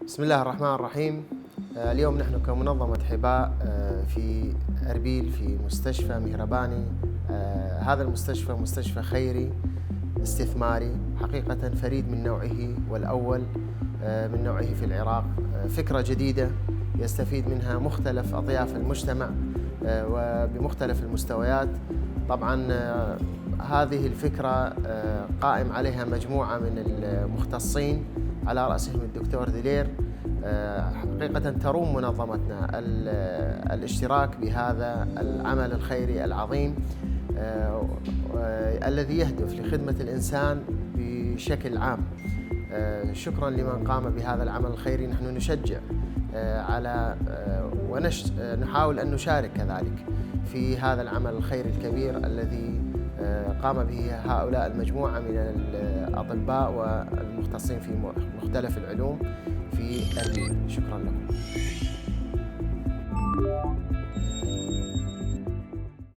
بسم الله الرحمن الرحيم. اليوم نحن كمنظمة حباء في أربيل في مستشفى مهرباني. هذا المستشفى مستشفى خيري استثماري حقيقة فريد من نوعه والأول من نوعه في العراق. فكرة جديدة يستفيد منها مختلف أطياف المجتمع وبمختلف المستويات. طبعا هذه الفكرة قائم عليها مجموعة من المختصين على رأسهم الدكتور دلير. حقيقة تروم منظمتنا الاشتراك بهذا العمل الخيري العظيم الذي يهدف لخدمة الإنسان بشكل عام. شكرا لمن قام بهذا العمل الخيري. نحن نشجع على ونحاول أن نشارك كذلك في هذا العمل الخيري الكبير الذي قام به هؤلاء المجموعة من الأطباء والمختصين في مختلف العلوم في أربيل. شكرا لكم.